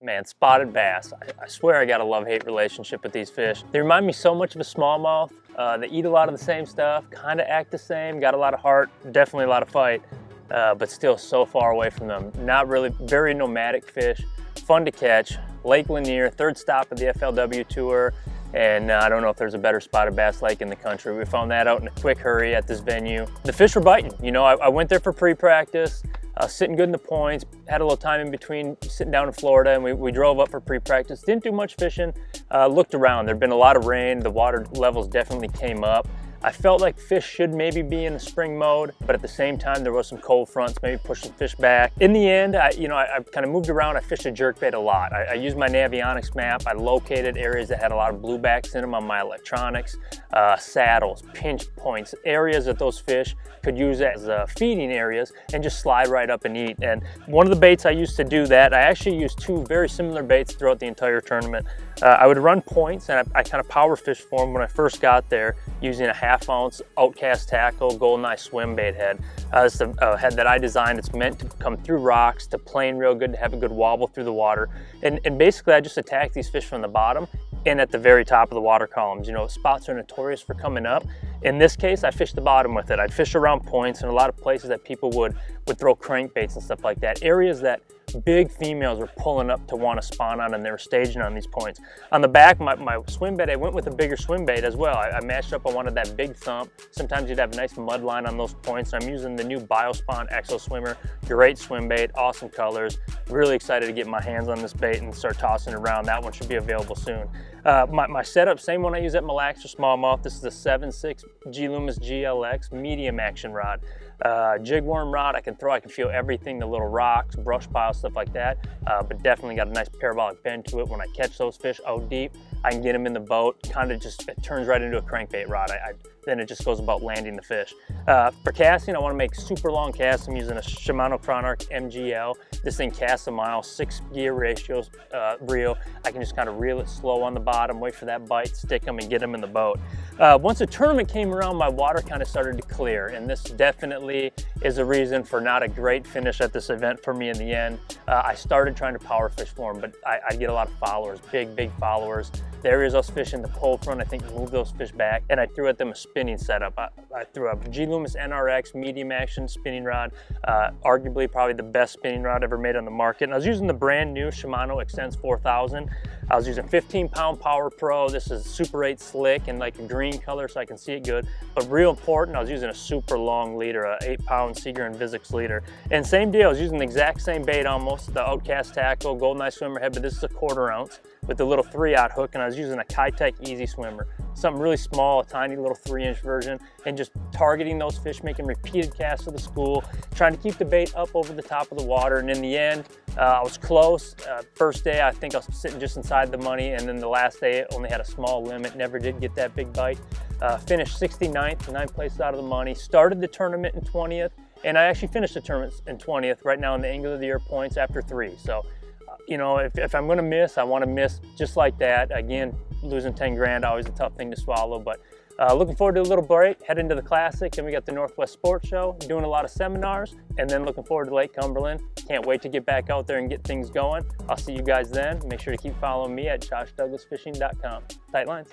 Man, spotted bass. I swear I got a love-hate relationship with these fish. They remind me so much of a smallmouth. They eat a lot of the same stuff, kind of act the same, got a lot of heart, definitely a lot of fight, but still so far away from them. Not really, very nomadic fish, fun to catch. Lake Lanier, third stop of the FLW Tour, and I don't know if there's a better spotted bass lake in the country. We found that out in a quick hurry at this venue. The fish were biting. You know, I went there for pre-practice. Sitting good in the points, had a little time in between sitting down in Florida, and we drove up for pre-practice. Didn't do much fishing, looked around. There'd been a lot of rain, the water levels definitely came up. I felt like fish should maybe be in a spring mode, but at the same time there was some cold fronts, maybe push some fish back. In the end, I kind of moved around. I fished a jerkbait a lot. I used my Navionics map. I located areas that had a lot of bluebacks in them on my electronics, saddles, pinch points, areas that those fish could use as feeding areas and just slide right up and eat. And one of the baits I used to do that, I actually used two very similar baits throughout the entire tournament. I would run points, and I kind of power fish for them when I first got there using a 1/2 ounce Outcast Tackle GoldenEye swim bait head. It's a head that I designed. It's meant to come through rocks, to plane real good, to have a good wobble through the water. And basically I just attack these fish from the bottom and at the very top of the water columns. You know, spots are notorious for coming up. In this case, I fished the bottom with it. I'd fish around points and a lot of places that people would throw crankbaits and stuff like that. Areas that big females were pulling up to want to spawn on, and they were staging on these points. On the back, my swim bait, I went with a bigger swim bait as well. I matched up, I wanted that big thump. Sometimes you'd have a nice mud line on those points. I'm using the new Biospawn Exo Swimmer. Great swim bait, awesome colors. Really excited to get my hands on this bait and start tossing it around. That one should be available soon. My setup, same one I use at Mille Lacs for smallmouth. This is a 7.6 G Loomis GLX medium action rod. Jig worm rod, I can feel everything, the little rocks, brush piles, stuff like that, but definitely got a nice parabolic bend to it. When I catch those fish out deep, I can get them in the boat, kind of just, it turns right into a crankbait rod. Then it just goes about landing the fish. For casting, I want to make super long casts. I'm using a Shimano Chronarch MGL. This thing casts a mile, 6 gear ratios reel. I can just kind of reel it slow on the bottom, wait for that bite, stick them, and get them in the boat. Once the tournament came around, my water kind of started to clear, and this definitely is a reason for not a great finish at this event for me in the end. I started trying to power fish for them, but I get a lot of followers, big followers. The areas I was fishing, the pole front, I think moved those fish back, and I threw at them a spinning setup. I threw a G Loomis NRX medium action spinning rod, arguably probably the best spinning rod ever made on the market. And I was using the brand new Shimano Extens 4000. I was using 15-pound Power Pro. This is Super 8 slick and like a green color so I can see it good. But real important, I was using a super long leader, a 8-pound Seager Invictus leader. And same deal, I was using the exact same bait almost, the Outcast Tackle GoldenEye swimmer head, but this is a 1/4 ounce with the little 3/0 hook, and I was using a Kitech Easy Swimmer. Something really small, a tiny little 3-inch version, and just targeting those fish, making repeated casts to the school, trying to keep the bait up over the top of the water. And in the end, I was close. First day, I think I was sitting just inside the money, and then the last day, only had a small limit, never did get that big bite. Finished 69th, 9 places out of the money. Started the tournament in 20th, and I actually finished the tournament in 20th, right now in the Angler of the Year points after 3. So, you know, if I'm gonna miss, I wanna miss just like that. Again, losing 10 grand, always a tough thing to swallow, but looking forward to a little break, head into the Classic, then we got the Northwest Sports Show, doing a lot of seminars, and then looking forward to Lake Cumberland. Can't wait to get back out there and get things going. I'll see you guys then. Make sure to keep following me at joshdouglasfishing.com. Tight lines.